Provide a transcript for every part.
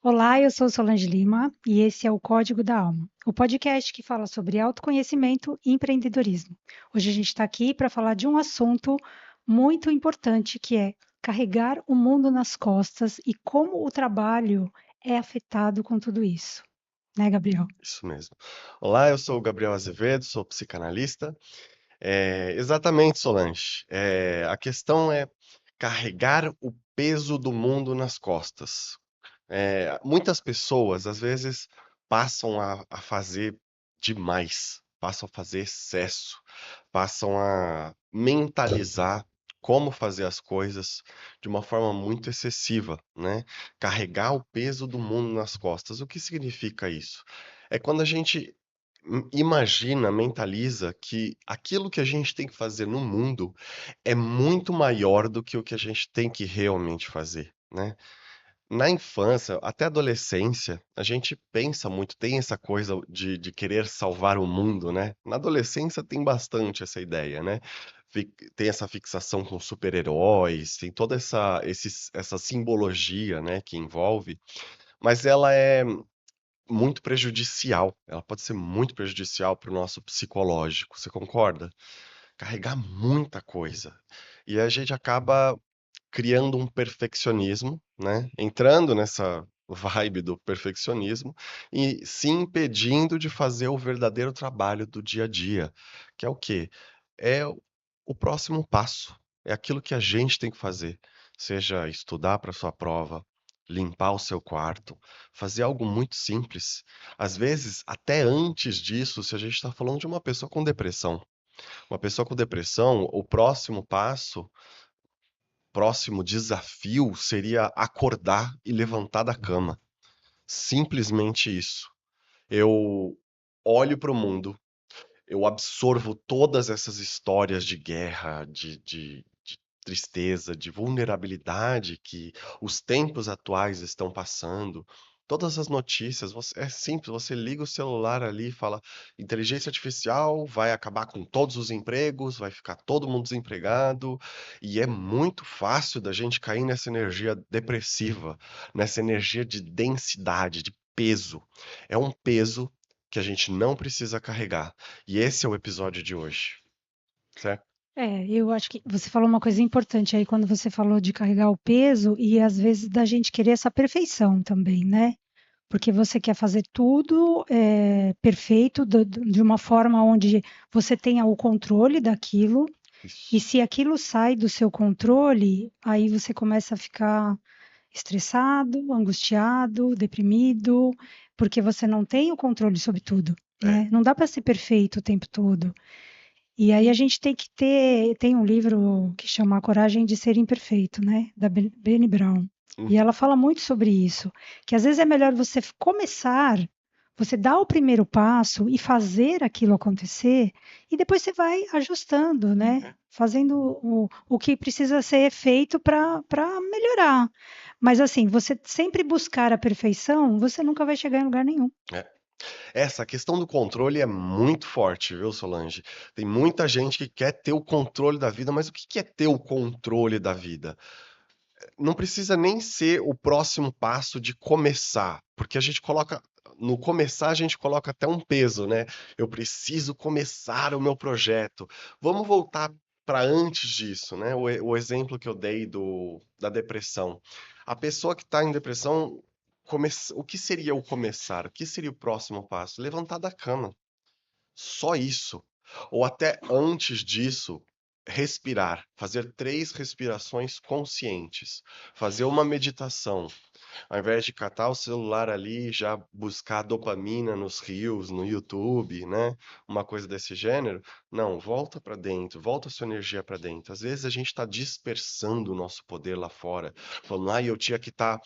Olá, eu sou Solange Lima e esse é o Código da Alma, o podcast que fala sobre autoconhecimento e empreendedorismo. Hoje a gente está aqui para falar de um assunto muito importante que é carregar o mundo nas costas e como o trabalho é afetado com tudo isso, né, Gabriel? Isso mesmo. Olá, eu sou o Gabriel Azevedo, sou psicanalista. Exatamente, Solange. A questão é carregar o peso do mundo nas costas. Muitas pessoas, às vezes, passam a fazer demais, passam a fazer excesso, passam a mentalizar como fazer as coisas de uma forma muito excessiva, né? Carregar o peso do mundo nas costas. O que significa isso? É quando a gente imagina, mentaliza que aquilo que a gente tem que fazer no mundo é muito maior do que o que a gente tem que realmente fazer, né? Na infância, até adolescência, a gente pensa muito, tem essa coisa de querer salvar o mundo, né? Na adolescência tem bastante essa ideia, né? Tem essa fixação com super-heróis, tem toda essa simbologia, né, que envolve, mas ela é muito prejudicial. Ela pode ser muito prejudicial para o nosso psicológico, você concorda? Carregar muita coisa. E a gente acaba criando um perfeccionismo, né? Entrando nessa vibe do perfeccionismo e se impedindo de fazer o verdadeiro trabalho do dia a dia, que é o quê? É o próximo passo, é aquilo que a gente tem que fazer, seja estudar para sua prova, limpar o seu quarto, fazer algo muito simples. Às vezes, até antes disso, se a gente está falando de uma pessoa com depressão, o próximo passo próximo desafio seria acordar e levantar da cama. Simplesmente isso. Eu olho para o mundo, eu absorvo todas essas histórias de guerra, de tristeza, de vulnerabilidade que os tempos atuais estão passando. Todas as notícias, é simples, você liga o celular ali e fala: inteligência artificial vai acabar com todos os empregos, vai ficar todo mundo desempregado, e é muito fácil da gente cair nessa energia depressiva, nessa energia de densidade, de peso. É um peso que a gente não precisa carregar. E esse é o episódio de hoje, certo? Eu acho que você falou uma coisa importante aí quando você falou de carregar o peso e às vezes da gente querer essa perfeição também, né? Porque você quer fazer tudo perfeito, de uma forma onde você tenha o controle daquilo, e Isso. se aquilo sai do seu controle, aí você começa a ficar estressado, angustiado, deprimido, porque você não tem o controle sobre tudo, É. né? Não dá para ser perfeito o tempo todo. E aí a gente tem que ter, tem um livro que chama A Coragem de Ser Imperfeito, né, da Brené Brown. E Uhum. ela fala muito sobre isso, que às vezes é melhor você começar, você dar o primeiro passo e fazer aquilo acontecer, e depois você vai ajustando, né? É. Fazendo o que precisa ser feito para melhorar. Mas assim, você sempre buscar a perfeição, você nunca vai chegar em lugar nenhum. É. Essa questão do controle é muito forte, viu, Solange? Tem muita gente que quer ter o controle da vida, mas o que que é ter o controle da vida? Não precisa nem ser o próximo passo de começar, porque a gente coloca. No começar, a gente coloca até um peso, né? Eu preciso começar o meu projeto. Vamos voltar para antes disso, né? O exemplo que eu dei da depressão. A pessoa que está em depressão, o que seria o começar? O que seria o próximo passo? Levantar da cama. Só isso. Ou até antes disso, respirar, fazer 3 respirações conscientes, fazer uma meditação, ao invés de catar o celular ali e já buscar dopamina nos reels, no YouTube, né? Uma coisa desse gênero. Não, volta para dentro, volta a sua energia para dentro. Às vezes a gente está dispersando o nosso poder lá fora, falando, ah, eu tinha que estar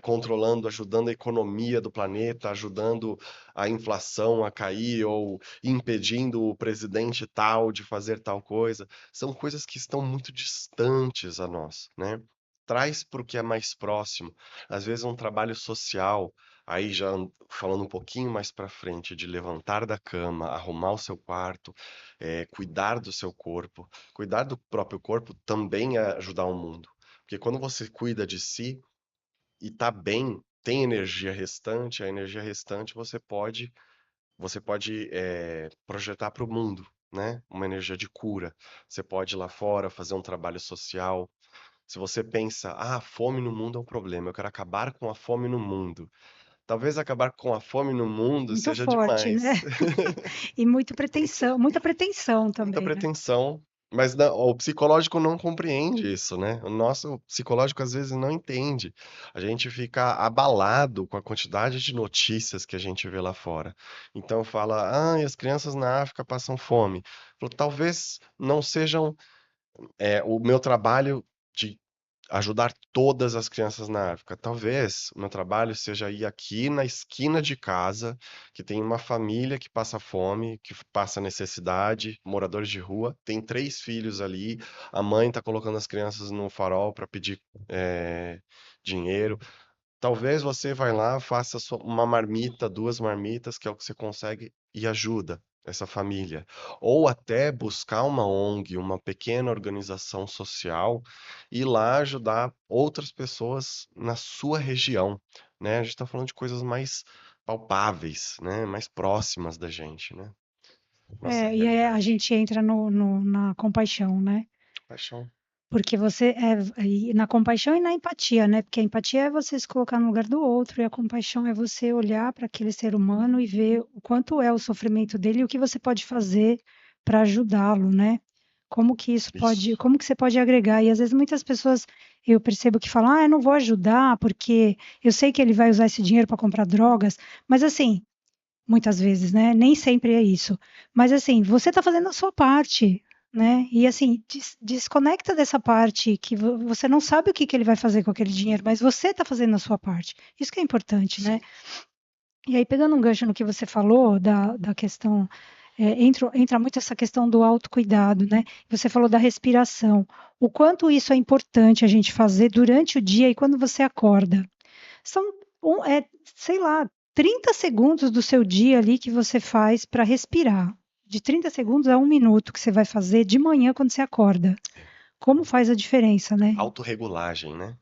controlando, ajudando a economia do planeta, ajudando a inflação a cair ou impedindo o presidente tal de fazer tal coisa. São coisas que estão muito distantes a nós, né? Traz para o que é mais próximo. Às vezes um trabalho social, aí já falando um pouquinho mais para frente, de levantar da cama, arrumar o seu quarto, cuidar do seu corpo. Cuidar do próprio corpo também é ajudar o mundo. Porque quando você cuida de si, e tá bem, tem energia restante, a energia restante você pode projetar para o mundo, né? Uma energia de cura. Você pode ir lá fora fazer um trabalho social. Se você pensa, ah, a fome no mundo é um problema, eu quero acabar com a fome no mundo. Talvez acabar com a fome no mundo Muito seja forte, né? demais. E muito pretensão, muita pretensão Muita também, né? pretensão. Mas o psicológico não compreende isso, né? O nosso psicológico às vezes não entende. A gente fica abalado com a quantidade de notícias que a gente vê lá fora. Então fala, ah, as crianças na África passam fome. Falo, talvez não sejam o meu trabalho de ajudar todas as crianças na África. Talvez o meu trabalho seja ir aqui na esquina de casa, que tem uma família que passa fome, que passa necessidade, moradores de rua, tem 3 filhos ali, a mãe está colocando as crianças no farol para pedir dinheiro. Talvez você vai lá, faça uma marmita, 2 marmitas, que é o que você consegue, e ajuda essa família. Ou até buscar uma ONG, uma pequena organização social, e ir lá ajudar outras pessoas na sua região, né? A gente está falando de coisas mais palpáveis, né? Mais próximas da gente, né? Nossa E aí a realidade. gente entra na compaixão, né? Paixão. Porque e na compaixão e na empatia, né? Porque a empatia é você se colocar no lugar do outro, e a compaixão é você olhar para aquele ser humano e ver o quanto é o sofrimento dele e o que você pode fazer para ajudá-lo, né? Isso. Como que você pode agregar? E às vezes muitas pessoas eu percebo que falam, ah, eu não vou ajudar porque eu sei que ele vai usar esse dinheiro para comprar drogas, mas assim, muitas vezes, né? Nem sempre é isso. Mas assim, você está fazendo a sua parte, né? E assim, desconecta dessa parte que você não sabe o que que ele vai fazer com aquele dinheiro, mas você está fazendo a sua parte. Isso que é importante, né? Sim. E aí, pegando um gancho no que você falou da questão, entra muito essa questão do autocuidado, né? Você falou da respiração. O quanto isso é importante a gente fazer durante o dia e quando você acorda. São, sei lá, 30 segundos do seu dia ali que você faz para respirar. De 30 segundos a 1 minuto que você vai fazer de manhã quando você acorda. Como faz a diferença, né? Autorregulagem, né?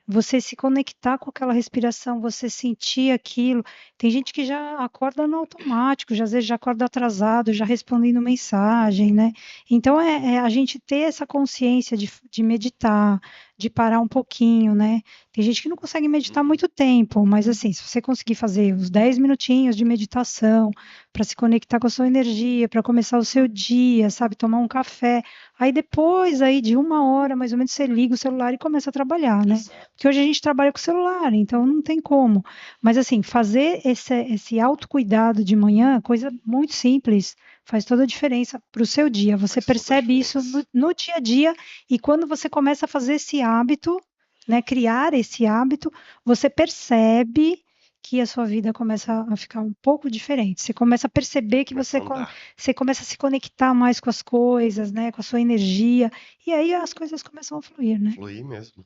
Você se conectar com aquela respiração, você sentir aquilo. Tem gente que já acorda no automático, já às vezes já acorda atrasado, já respondendo mensagem, né? Então é a gente ter essa consciência de meditar, de parar um pouquinho, né? Tem gente que não consegue meditar Uhum. muito tempo, mas assim, se você conseguir fazer uns 10 minutinhos de meditação para se conectar com a sua energia, para começar o seu dia, sabe, tomar um café. Aí depois aí de 1 hora, mais ou menos, você liga o celular e começa a trabalhar, né? Exato. Porque hoje a gente trabalha com o celular, então não tem como. Mas assim, fazer esse autocuidado de manhã, coisa muito simples, faz toda a diferença para o seu dia. Você Faz toda a percebe isso diferença. no dia a dia e quando você começa a fazer esse hábito, né, criar esse hábito, você percebe que a sua vida começa a ficar um pouco diferente. Você começa a perceber que Começa a andar. você começa a se conectar mais com as coisas, né, com a sua energia, e aí as coisas começam a fluir, né? Fluir mesmo.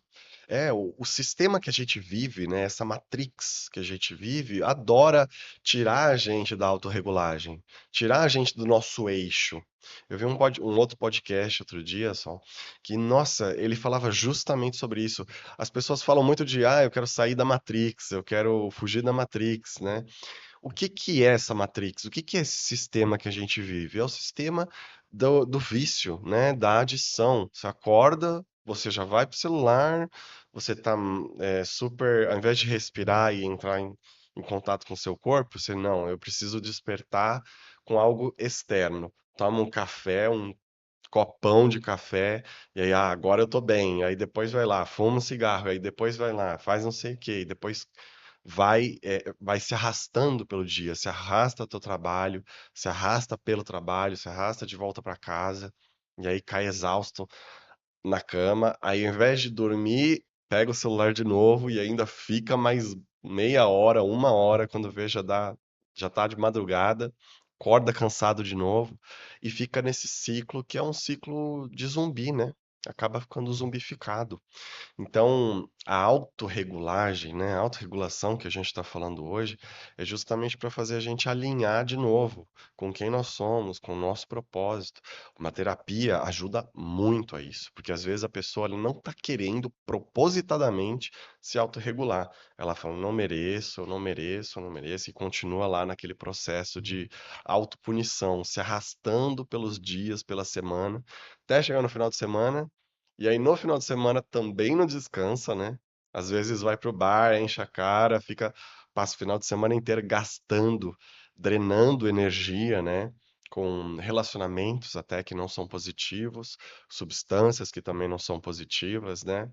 O sistema que a gente vive, né, essa matrix que a gente vive, adora tirar a gente da autorregulagem, tirar a gente do nosso eixo. Eu vi um outro podcast outro dia só, que, nossa, ele falava justamente sobre isso. As pessoas falam muito de, ah, eu quero sair da Matrix, eu quero fugir da Matrix, né? O que que é essa Matrix? O que que é esse sistema que a gente vive? É o sistema do vício, né? Da adição. Você acorda, você já vai pro celular, você tá super, ao invés de respirar e entrar em contato com o seu corpo, você não, eu preciso despertar com algo externo. Toma um café, um copão de café, e aí, ah, agora eu tô bem. Aí depois vai lá, fuma um cigarro, aí depois vai lá, faz não sei o quê, e depois vai se arrastando pelo dia, se arrasta teu trabalho, se arrasta pelo trabalho, se arrasta de volta para casa, e aí cai exausto na cama. Aí, ao invés de dormir, pega o celular de novo e ainda fica mais meia hora, 1 hora, quando vê já tá de madrugada, acorda cansado de novo e fica nesse ciclo que é um ciclo de zumbi, né? Acaba ficando zumbificado. Então, a autorregulagem, né, a autorregulação que a gente está falando hoje, é justamente para fazer a gente alinhar de novo com quem nós somos, com o nosso propósito. Uma terapia ajuda muito a isso, porque às vezes a pessoa ela não está querendo propositadamente se autorregular. Ela fala, não mereço, eu não mereço, eu não mereço, e continua lá naquele processo de autopunição, se arrastando pelos dias, pela semana, até chegar no final de semana, e aí no final de semana também não descansa, né? Às vezes vai pro bar, enche a cara, passa o final de semana inteiro gastando, drenando energia, né? Com relacionamentos até que não são positivos, substâncias que também não são positivas, né?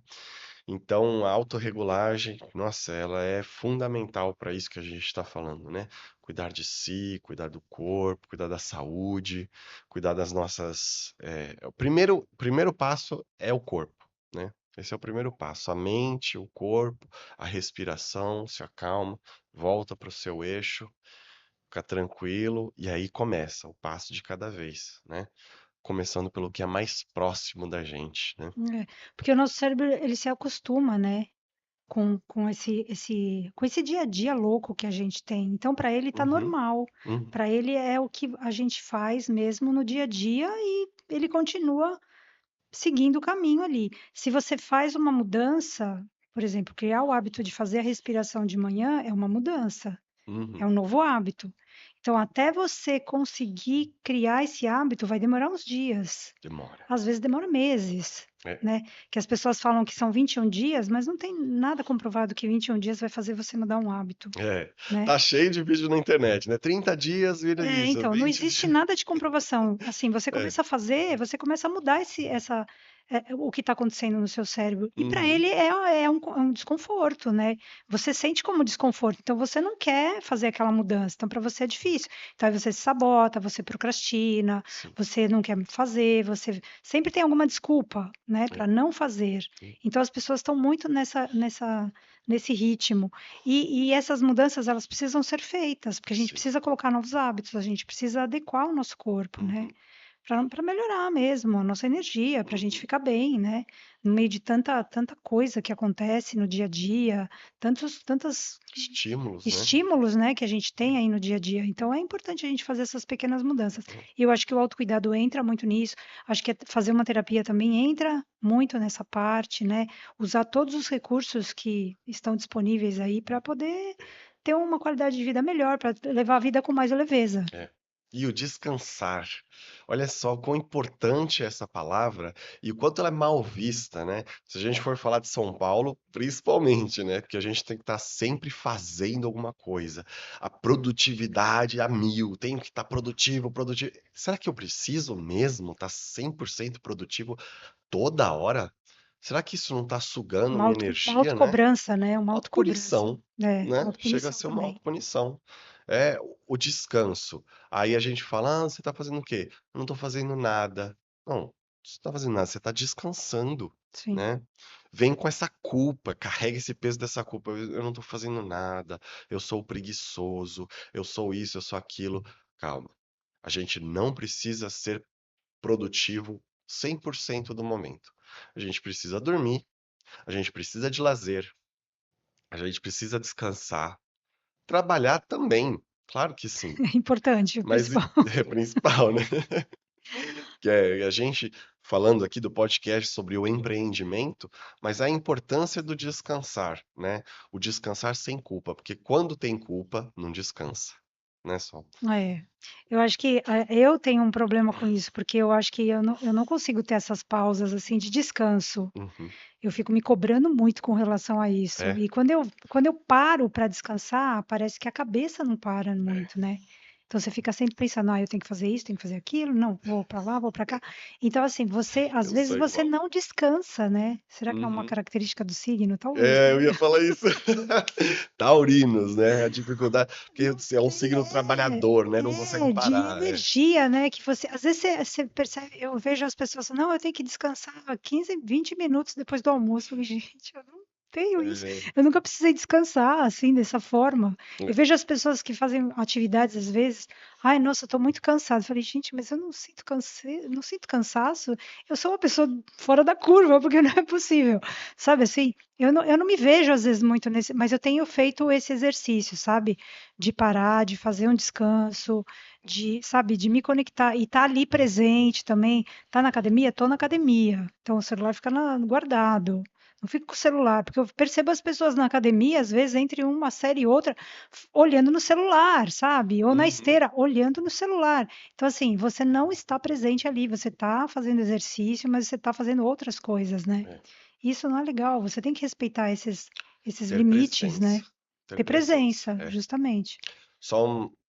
Então, a autorregulagem, nossa, ela é fundamental para isso que a gente está falando, né? Cuidar de si, cuidar do corpo, cuidar da saúde, cuidar das nossas. O primeiro passo é o corpo, né? Esse é o primeiro passo. A mente, o corpo, a respiração, se acalma, volta para o seu eixo, fica tranquilo, e aí começa o passo de cada vez, né? Começando pelo que é mais próximo da gente, né? É, porque o nosso cérebro, ele se acostuma, né, com com esse dia a dia louco que a gente tem. Então, para ele tá Uhum, normal. uhum, Para ele é o que a gente faz mesmo no dia a dia e ele continua seguindo o caminho ali. Se você faz uma mudança, por exemplo, criar o hábito de fazer a respiração de manhã é uma mudança, é uhum. um novo hábito. Então, até você conseguir criar esse hábito, vai demorar uns dias. Demora. Às vezes demora meses, É. né? Que as pessoas falam que são 21 dias, mas não tem nada comprovado que 21 dias vai fazer você mudar um hábito, É, né? tá cheio de vídeo na internet, né? 30 dias vira É, isso, então, não 20 existe dias. nada de comprovação. Assim, você É. começa a fazer, você começa a mudar o que está acontecendo no seu cérebro. E para Uhum. ele é um desconforto, né? Você sente como desconforto, então você não quer fazer aquela mudança. Então, para você é difícil. Então, aí você se sabota, você procrastina, Sim. você não quer fazer, você sempre tem alguma desculpa, né, É. para não fazer. Sim. Então, as pessoas estão muito nesse ritmo. E essas mudanças, elas precisam ser feitas, porque a gente Sim. precisa colocar novos hábitos, a gente precisa adequar o nosso corpo, né? Uhum. Para melhorar mesmo a nossa energia, para a gente Uhum. ficar bem, né? No meio de tanta coisa que acontece no dia a dia, tantos Estímulos, né? estímulos, né, que a gente tem aí no dia a dia. Então é importante a gente fazer essas pequenas mudanças. E eu acho que o autocuidado entra muito nisso. Acho que fazer uma terapia também entra muito nessa parte, né? Usar todos os recursos que estão disponíveis aí para poder ter uma qualidade de vida melhor, para levar a vida com mais leveza. É. E o descansar. Olha só quão importante é essa palavra e o quanto ela é mal vista, né? Se a gente for falar de São Paulo, principalmente, né? Porque a gente tem que estar sempre fazendo alguma coisa. A produtividade a mil, tenho que estar produtivo, produtivo. Será que eu preciso mesmo estar 100% produtivo toda hora? Será que isso não está sugando minha Uma energia, né? autocobrança, né? Uma autocobrança. Autopunição, É, né? Chega a autopunição ser uma também. autopunição. É o descanso. Aí a gente fala: "Ah, você tá fazendo o quê?" "Eu não tô fazendo nada". Não, você não tá fazendo nada, você tá descansando, Sim. né. Vem com essa culpa, carrega esse peso dessa culpa: "Eu não tô fazendo nada, eu sou o preguiçoso, eu sou isso, eu sou aquilo". Calma, a gente não precisa ser produtivo 100% do momento. A gente precisa dormir, a gente precisa de lazer, a gente precisa descansar. Trabalhar também, claro que sim, É importante, o mas principal. é principal, né. Que é a gente falando aqui do podcast sobre o empreendimento, mas a importância do descansar, né. O descansar sem culpa, porque quando tem culpa, não descansa, né, Sol? É. Eu acho que eu tenho um problema com isso, porque eu acho que eu não consigo ter essas pausas assim de descanso. Uhum. Eu fico me cobrando muito com relação a isso. É, E quando eu paro para descansar, parece que a cabeça não para é, muito, né? Então você fica sempre pensando, eu tenho que fazer isso, tenho que fazer aquilo, não, vou para lá, vou para cá. Então, assim, às eu vezes sou você igual. não descansa, né? Será que é uma Uhum. característica do signo? Talvez, É, né? eu ia falar isso. Taurinos, né, a dificuldade porque Não é um tem, signo trabalhador, né, não consegue de parar, é. energia, né? Que você, às vezes você percebe, eu vejo as pessoas, não, eu tenho que descansar 15, 20 minutos depois do almoço. Eu falei, gente, eu não tenho isso. É, Eu nunca precisei descansar assim, dessa forma. Eu é, vejo as pessoas que fazem atividades às vezes, ai, nossa, eu tô muito cansado. Eu falei, gente, mas eu não sinto cansaço. Eu sou uma pessoa fora da curva, porque não é possível. Sabe assim? Eu não me vejo às vezes muito nesse, mas eu tenho feito esse exercício, sabe? De parar, de fazer um descanso, sabe, de me conectar e estar ali presente também. Tá na academia? Tô na academia. Então o celular fica guardado, não fico com o celular, porque eu percebo as pessoas na academia, às vezes, entre uma série e outra, olhando no celular, sabe? Ou na Uhum. esteira, olhando no celular. Então, assim, você não está presente ali, você está fazendo exercício, mas você está fazendo outras coisas, né? É, Isso não é legal, você tem que respeitar esses ter limites, né? presença. Ter Ter presença. presença, É. justamente.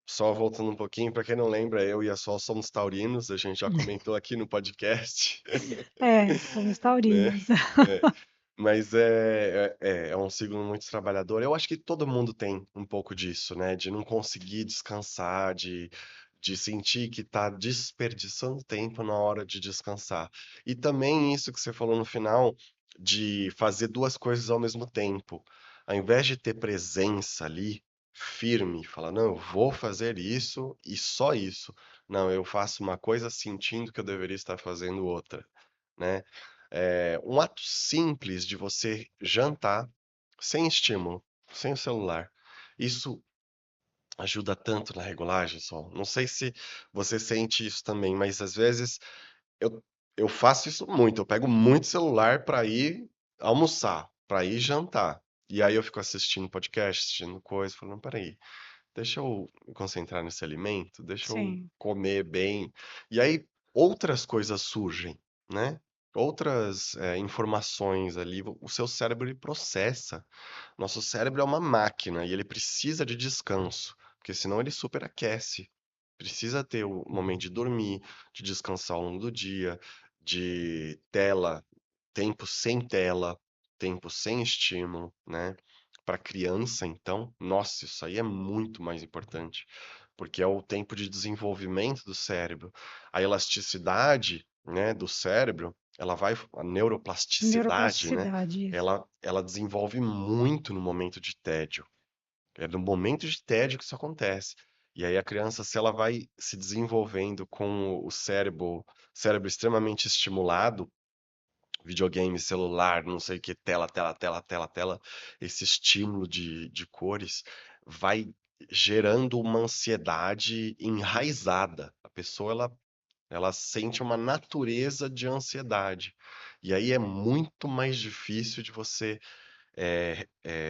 Só voltando um pouquinho, para quem não lembra, eu e a Sol somos taurinos, a gente já comentou aqui no podcast, É, somos né? taurinos. É. Mas é um signo muito trabalhador. Eu acho que todo mundo tem um pouco disso, né? De não conseguir descansar, de sentir que está desperdiçando tempo na hora de descansar. E também isso que você falou no final, de fazer duas coisas ao mesmo tempo. Ao invés de ter presença ali, firme, falar, não, eu vou fazer isso e só isso. Não, eu faço uma coisa sentindo que eu deveria estar fazendo outra, né? Um ato simples de você jantar sem estímulo, sem o celular. Isso ajuda tanto na regulagem, Sol. Não sei se você sente isso também, mas às vezes eu, eu faço isso muito. Eu pego muito celular para ir almoçar, para ir jantar. E aí eu fico assistindo podcast, assistindo coisa, falando, peraí, deixa eu me concentrar nesse alimento, deixa eu Sim, comer bem. E aí outras coisas surgem, né? Outras informações ali, o seu cérebro ele processa. Nosso cérebro é uma máquina e ele precisa de descanso, porque senão ele superaquece. Precisa ter o momento de dormir, de descansar ao longo do dia, de tela, tempo sem tela, tempo sem estímulo, né? Para criança, então, nossa, isso aí é muito mais importante, porque é o tempo de desenvolvimento do cérebro. A elasticidade, né, do cérebro, a neuroplasticidade, né? neuroplasticidade, isso. Ela desenvolve muito no momento de tédio. É no momento de tédio que isso acontece. E aí a criança, se ela vai se desenvolvendo com o cérebro extremamente estimulado, videogame, celular, não sei o que, tela, tela, tela, tela, tela, esse estímulo de cores vai gerando uma ansiedade enraizada. A pessoa, ela sente uma natureza de ansiedade. E aí é muito mais difícil de você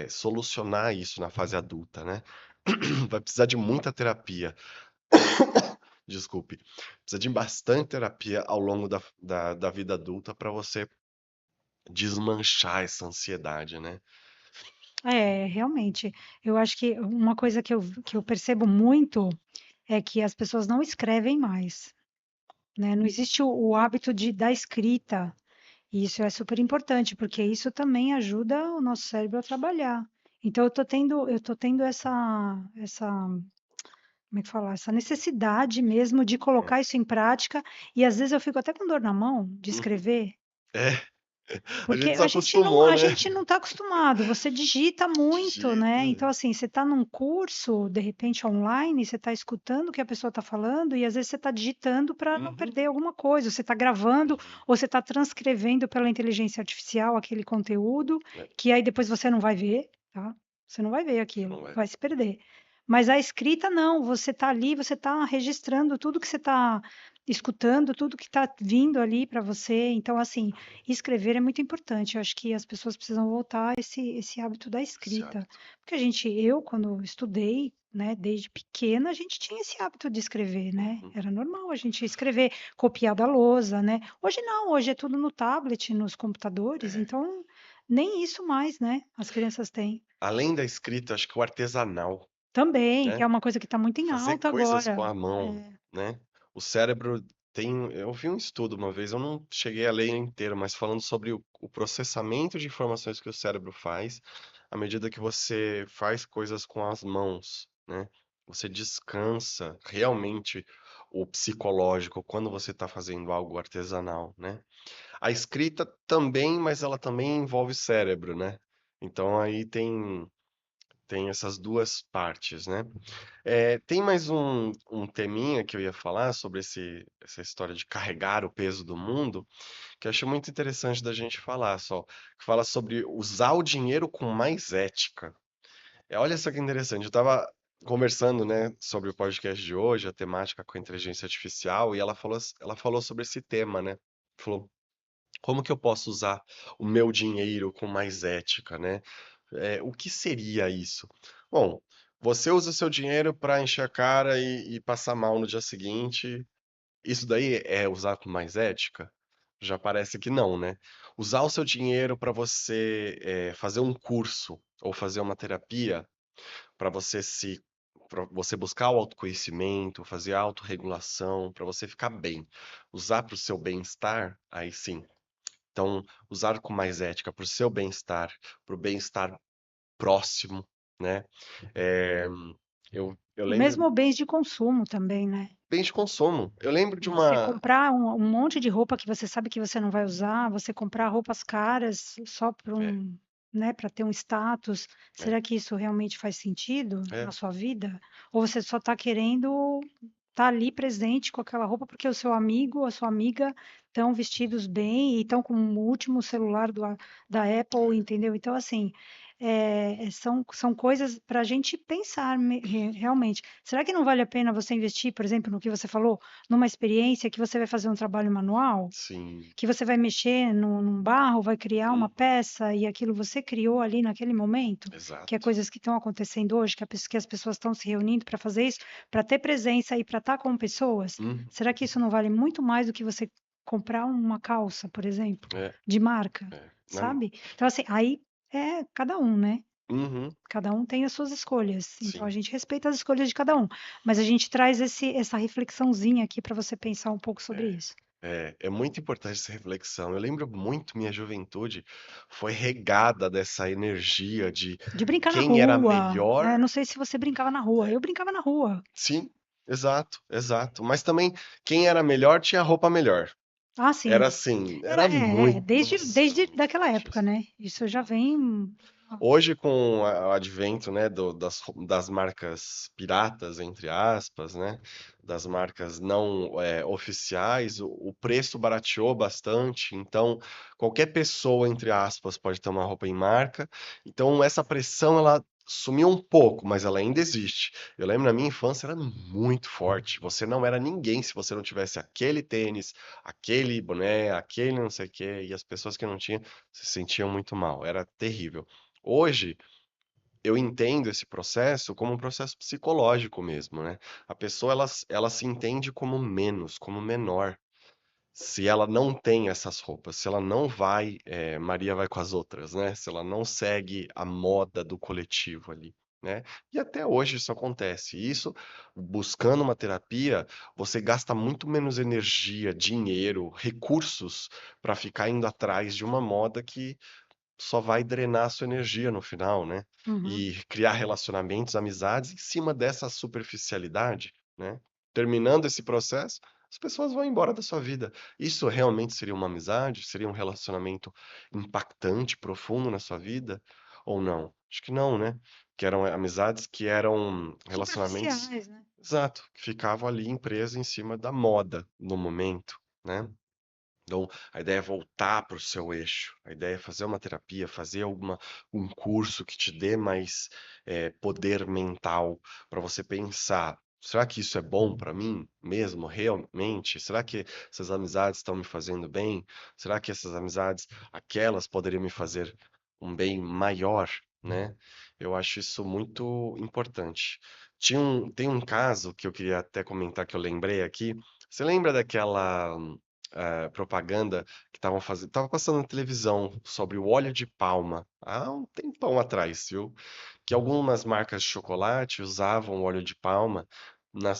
solucionar isso na fase adulta, né? Vai precisar de muita terapia. Desculpe. Precisa de bastante terapia ao longo da vida adulta para você desmanchar essa ansiedade, né? É, realmente. Eu acho que uma coisa que eu percebo muito é que as pessoas não escrevem mais, né? Não existe o hábito da escrita. E isso é super importante, porque isso também ajuda o nosso cérebro a trabalhar. Então, eu tô tendo como é que fala? Essa necessidade mesmo de É. colocar isso em prática. E às vezes eu fico até com dor na mão de Uhum. escrever. É, a Porque gente se a gente não, acostumou, a né? gente não está acostumado, você digita muito, Digita. né? Então, assim, você está num curso, de repente online, você está escutando o que a pessoa está falando e às vezes você está digitando para não Uhum. perder alguma coisa, você está gravando Uhum. ou você está transcrevendo pela inteligência artificial aquele conteúdo, É, que aí depois você não vai ver, tá? Você não vai ver você aquilo, não vai vai ver. se perder. Mas a escrita não, você está ali, você está registrando tudo que você está escutando, tudo que está vindo ali para você. Então, assim, escrever é muito importante. Eu acho que as pessoas precisam voltar a esse hábito da Esse escrita. hábito. Porque eu, quando estudei, né, desde pequena, a gente tinha esse hábito de escrever, né? Uhum. Era normal a gente escrever, copiar da lousa, né? Hoje não, hoje é tudo no tablet, nos computadores, É. então nem isso mais, né? As crianças têm. Além da escrita, acho que o artesanal, Também, que né? é uma coisa que está muito em Fazer alta coisas com agora. a mão, É, né? O cérebro tem. Eu vi um estudo uma vez, eu não cheguei a ler inteiro, mas falando sobre o processamento de informações que o cérebro faz à medida que você faz coisas com as mãos, né? Você descansa realmente o psicológico quando você está fazendo algo artesanal, né? A escrita também, mas ela também envolve cérebro, né? Então aí tem essas duas partes, né? Tem mais um teminha que eu ia falar sobre essa história de carregar o peso do mundo, que eu acho muito interessante da gente falar só, que fala sobre usar o dinheiro com mais ética. Olha só que interessante, eu estava conversando, né, sobre o podcast de hoje, a temática com a inteligência artificial, e ela falou sobre esse tema, né? Falou, Como que eu posso usar o meu dinheiro com mais ética, né? O que seria isso? Bom, você usa o seu dinheiro para encher a cara e passar mal no dia seguinte. Isso daí é usar com mais ética? Já parece que não, né? Usar o seu dinheiro para você fazer um curso ou fazer uma terapia para para você buscar o autoconhecimento, fazer a autorregulação, para você ficar bem. Usar para o seu bem-estar, aí sim. Então, usar com mais ética para o seu bem-estar, para o bem-estar próximo, né? Eh, eu E lembro mesmo bens de consumo também, né? bens de consumo. Eu lembro de Você uma comprar um monte de roupa que você sabe que você não vai usar, você comprar roupas caras só para é, né, para ter um status, é, será que isso realmente faz sentido na é, sua vida? Ou você só está querendo estar ali presente com aquela roupa porque o seu amigo ou a sua amiga estão vestidos bem e estão com o último celular da Apple, entendeu? Então, assim, são coisas para a gente pensar realmente. Será que não vale a pena você investir, por exemplo, no que você falou? Numa experiência que você vai fazer um trabalho manual, sim. que você vai mexer num barro, vai criar uma Uhum, peça e aquilo você criou ali naquele momento, que é exato. coisas que estão acontecendo hoje, que as pessoas estão se reunindo para fazer isso, para ter presença e para estar com pessoas. Uhum, Será que isso não vale muito mais do que você comprar uma calça, por exemplo, é, de marca, é. sabe? Então, assim, aí é cada um, né? Uhum, Cada um tem as suas escolhas, então a sim. gente respeita as escolhas de cada um, mas a gente traz essa reflexãozinha aqui para você pensar um pouco sobre É, isso. é muito importante essa reflexão. Eu lembro muito, minha juventude foi regada dessa energia de De brincar na quem era rua, melhor. não sei se você brincava na rua, eu brincava na rua. Sim, exato, exato. Mas também quem era melhor tinha roupa melhor. Ah, Era sim, assim, era muito. Nossa, era desde muito daquela forte época, isso. né? Isso já vem. Hoje, com o advento, né, das marcas piratas, entre aspas, né, das marcas não oficiais, o preço barateou bastante. Então, qualquer pessoa, entre aspas, pode ter uma roupa em marca. Então, essa pressão, ela sumiu um pouco, mas ela ainda existe. Eu lembro na minha infância era muito forte. Você não era ninguém se você não tivesse aquele tênis, aquele boné, aquele não sei o quê. E as pessoas que não tinham se sentiam muito mal. Era terrível. Hoje, eu entendo esse processo como um processo psicológico mesmo, né? A pessoa, ela se entende como menos, como menor. Se ela não tem essas roupas, se ela não vai, Maria vai com as outras, né? Se ela não segue a moda do coletivo ali, né? E até hoje isso acontece. E isso, buscando uma terapia, você gasta muito menos energia, dinheiro, recursos para ficar indo atrás de uma moda que só vai drenar a sua energia no final, né? Uhum. E criar relacionamentos, amizades em cima dessa superficialidade, né? Terminando esse processo, as pessoas vão embora da sua vida. Isso realmente seria uma amizade? Seria um relacionamento impactante, profundo na sua vida? Ou não? Acho que não, né? Que eram amizades que eram relacionamentos, Superficiais, né? exato, que ficavam ali presos em cima da moda no momento, né? Então, a ideia é voltar para o seu eixo. A ideia é fazer uma terapia, fazer um curso que te dê mais poder mental para você pensar. Será que isso é bom para mim mesmo, realmente? Será que essas amizades estão me fazendo bem? Será que essas amizades, aquelas poderiam me fazer um bem maior, né? Eu acho isso muito importante. Tem um caso que eu queria até comentar que eu lembrei aqui. Você lembra daquela propaganda que estavam fazendo, tava passando na televisão sobre o óleo de palma há um tempão atrás, viu? Que algumas marcas de chocolate usavam o óleo de palma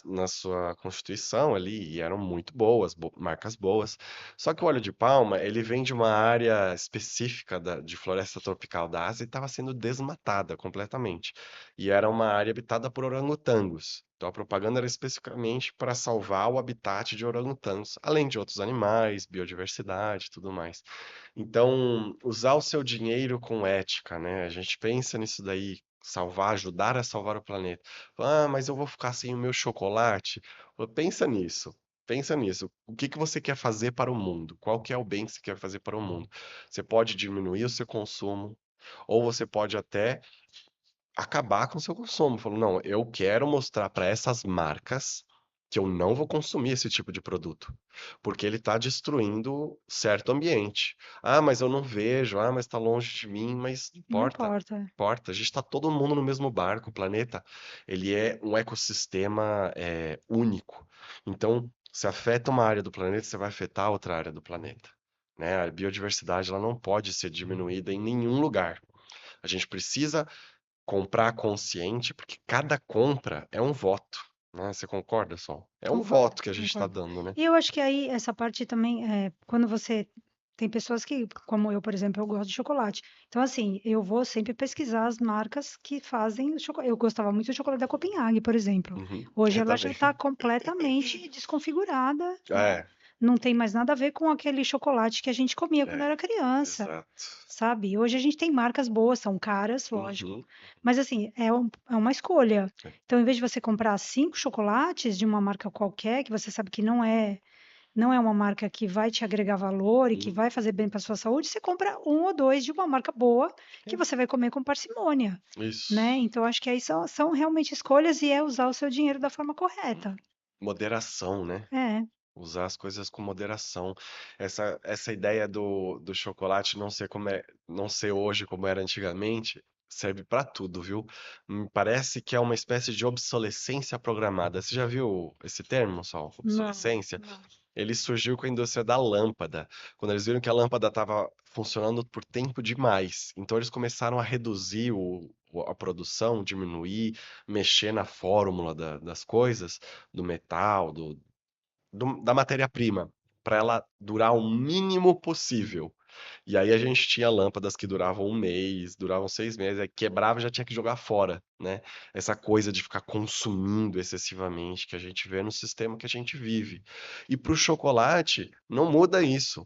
na sua constituição ali e eram muito boas, marcas boas. Só que o óleo de palma, ele vem de uma área específica de floresta tropical da Ásia e estava sendo desmatada completamente. E era uma área habitada por orangotangos. Então a propaganda era especificamente para salvar o habitat de orangotangos, além de outros animais, biodiversidade e tudo mais. Então, usar o seu dinheiro com ética, né? A gente pensa nisso daí, salvar, ajudar a salvar o planeta. Ah, mas eu vou ficar sem o meu chocolate. Pô, pensa nisso. Pensa nisso. O que que você quer fazer para o mundo? Qual que é o bem que você quer fazer para o mundo? Você pode diminuir o seu consumo, ou você pode até acabar com o seu consumo. Falou, não, eu quero mostrar para essas marcas que eu não vou consumir esse tipo de produto, porque ele está destruindo certo ambiente. Ah, mas eu não vejo, ah, mas está longe de mim, mas Não importa, importa. importa. A gente está todo mundo no mesmo barco, o planeta, ele é um ecossistema único. Então, se afeta uma área do planeta, você vai afetar outra área do planeta. Né? A biodiversidade ela não pode ser diminuída em nenhum lugar. A gente precisa comprar consciente, porque cada compra é um voto, né? Você concorda, Sol? É um Concordo, voto que a gente está concordo. dando, né? E eu acho que aí essa parte também, quando você tem pessoas que, como eu, por exemplo, eu gosto de chocolate. Então, assim, eu vou sempre pesquisar as marcas que fazem o chocolate. Eu gostava muito do chocolate da Copenhague, por exemplo. Uhum. Hoje Eu ela já também. está completamente desconfigurada, né? É, Não tem mais nada a ver com aquele chocolate que a gente comia quando é, era criança, exato. sabe? Hoje a gente tem marcas boas, são caras, lógico. Uhum. Mas assim, é uma escolha. É. Então, em vez de você comprar 5 chocolates de uma marca qualquer, que você sabe que não é uma marca que vai te agregar valor e que Uhum. vai fazer bem para sua saúde, você compra um ou dois de uma marca boa que É, você vai comer com parcimônia, né? isso. Então, acho que aí são realmente escolhas e é usar o seu dinheiro da forma correta. Moderação, né? É, Usar as coisas com moderação. Essa ideia do chocolate não ser não ser hoje como era antigamente, serve para tudo, viu? Me parece que é uma espécie de obsolescência programada. Você já viu esse termo, Sol? não, Obsolescência? não. Ele surgiu com a indústria da lâmpada, quando eles viram que a lâmpada estava funcionando por tempo demais. Então eles começaram a reduzir a produção, diminuir, mexer na fórmula das coisas, do metal, da matéria-prima, para ela durar o mínimo possível. E aí a gente tinha lâmpadas que duravam um mês, duravam 6 meses, aí quebrava e já tinha que jogar fora, né? Essa coisa de ficar consumindo excessivamente que a gente vê no sistema que a gente vive. E para o chocolate, não muda isso.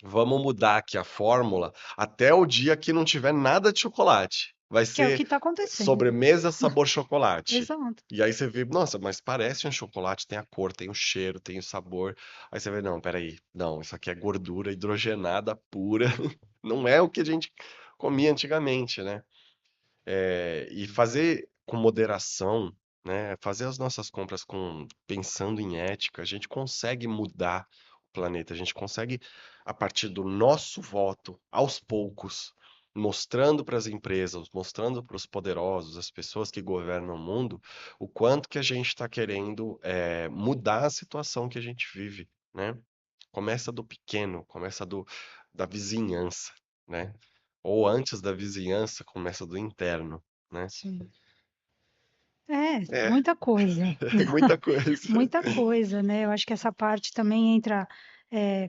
Vamos mudar aqui a fórmula até o dia que não tiver nada de chocolate. Vai Que é o que ser está acontecendo. sobremesa sabor chocolate. Exato. E aí você vê, nossa, mas parece um chocolate, tem a cor, tem o cheiro, tem o sabor. Aí você vê, não, peraí, não, isso aqui é gordura hidrogenada pura. Não é o que a gente comia antigamente, né? E fazer com moderação, né? Fazer as nossas compras pensando em ética, a gente consegue mudar o planeta, a gente consegue, a partir do nosso voto, aos poucos, mostrando para as empresas, mostrando para os poderosos, as pessoas que governam o mundo, o quanto que a gente está querendo mudar a situação que a gente vive, né? Começa do pequeno, começa da vizinhança, né? Ou antes da vizinhança, começa do interno, né? Sim. É, É, muita coisa. muita coisa. Muita coisa, né? Eu acho que essa parte também entra,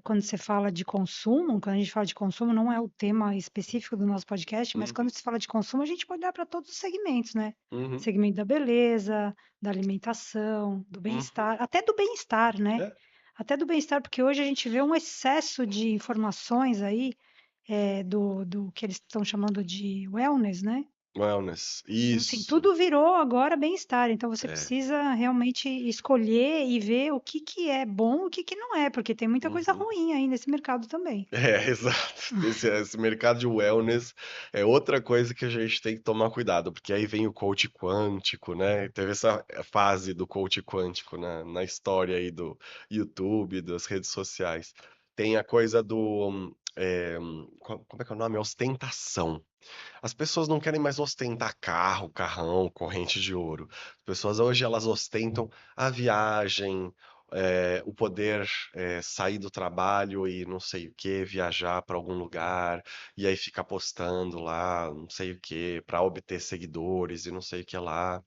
quando você fala de consumo, quando a gente fala de consumo, não é o tema específico do nosso podcast, mas quando Uhum, se fala de consumo, a gente pode olhar para todos os segmentos, né? uhum, Segmento da beleza, da alimentação, do uhum. bem-estar, até do bem-estar, né? É. Até do bem-estar, porque hoje a gente vê um excesso de informações aí, do que eles estão chamando de wellness, né? Wellness, Então, assim, isso. tudo virou agora bem-estar. Então, você É. precisa realmente escolher e ver o que que é bom e o que que não é, porque tem muita coisa Uhum. ruim aí nesse mercado também. É, exato. Esse mercado de wellness é outra coisa que a gente tem que tomar cuidado, porque aí vem o coach quântico, né? Teve essa fase do coach quântico na história aí do YouTube, das redes sociais. Tem a coisa como é que é o nome? Ostentação. As pessoas não querem mais ostentar carro, carrão, corrente de ouro. As pessoas hoje elas ostentam a viagem, o poder sair do trabalho e não sei o que, viajar para algum lugar e aí ficar postando lá, não sei o que, para obter seguidores e não sei o que lá,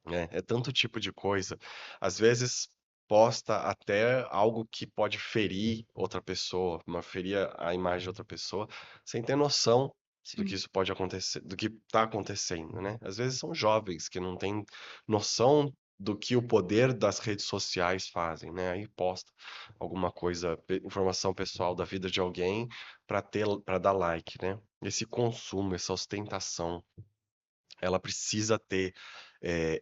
né? É tanto tipo de coisa. Às vezes posta até algo que pode ferir outra pessoa, ferir a imagem de outra pessoa, sem ter noção do que Sim. isso pode acontecer, do que está acontecendo, né? Às vezes são jovens que não têm noção do que o poder das redes sociais fazem, né? Aí posta alguma coisa, informação pessoal da vida de alguém para dar like, né? Esse consumo, essa ostentação ela precisa ter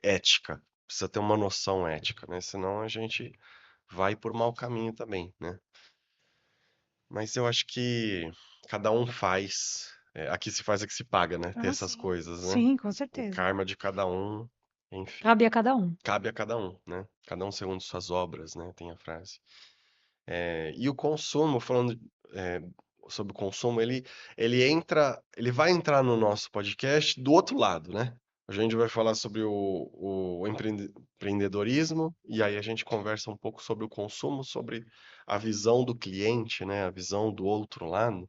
ética, precisa ter uma noção ética, né? Senão a gente vai por mau caminho também, né? Mas eu acho que cada um faz, aqui se faz, aqui se paga, né? Ter Ah, essas sim. coisas, né? Sim, com O certeza. karma de cada um Enfim, Cabe a cada um. cabe a cada um, né? Cada um segundo suas obras, né? Tem a frase. E o consumo, falando é, sobre o consumo, ele vai entrar no nosso podcast do outro lado, né? A gente vai falar sobre o empreendedorismo e aí a gente conversa um pouco sobre o consumo, sobre a visão do cliente, né? A visão do outro lado.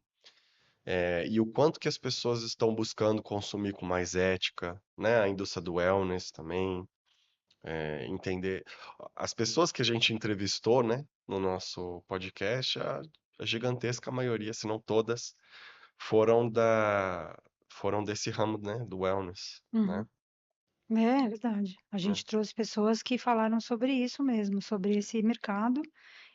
E o quanto que as pessoas estão buscando consumir com mais ética, né? A indústria do wellness também, entender. As pessoas que a gente entrevistou, né, no nosso podcast, a gigantesca maioria, se não todas, foram da, foram desse ramo, né, do wellness, né? Uhum. É verdade. A Né? gente trouxe pessoas que falaram sobre isso mesmo, sobre esse mercado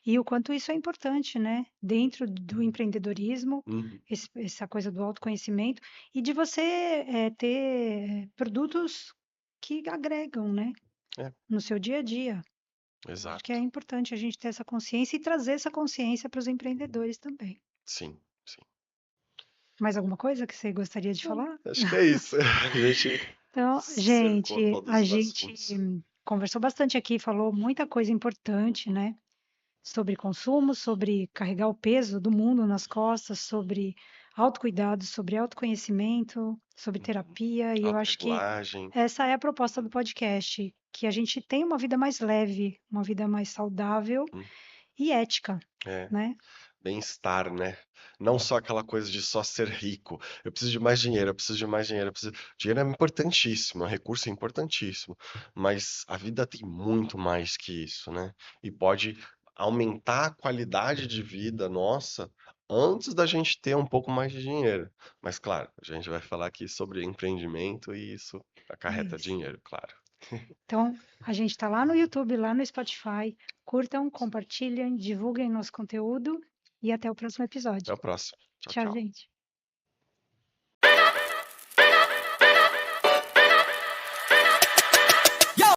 e o quanto isso é importante, né? Dentro do empreendedorismo, Uhum. essa coisa do autoconhecimento e de você ter produtos que agregam, né? É, No seu dia a dia. Eu acho que é exato. importante a gente ter essa consciência e trazer essa consciência para os empreendedores também. Sim, sim. Mais alguma coisa que você gostaria de falar? Acho que é isso. A gente Então, cercou gente, todos a os gente assuntos. conversou bastante aqui, falou muita coisa importante, né? Sobre consumo, sobre carregar o peso do mundo nas costas, sobre autocuidado, sobre autoconhecimento, sobre terapia, e eu acho que Autorregulagem. essa é a proposta do podcast, que a gente tenha uma vida mais leve, uma vida mais saudável Hum, e ética, É. né? Bem-estar, né? Não só aquela coisa de só ser rico. Eu preciso de mais dinheiro, eu preciso de mais dinheiro, eu preciso... Dinheiro é importantíssimo, é recurso é importantíssimo, mas a vida tem muito mais que isso, né? E pode aumentar a qualidade de vida nossa antes da gente ter um pouco mais de dinheiro. Mas claro, a gente vai falar aqui sobre empreendimento e isso acarreta Isso. dinheiro, claro. Então, a gente está lá no YouTube, lá no Spotify. Curtam, compartilhem, divulguem nosso conteúdo e até o próximo Até episódio. o próximo. Tchau, Tchau, tchau. gente.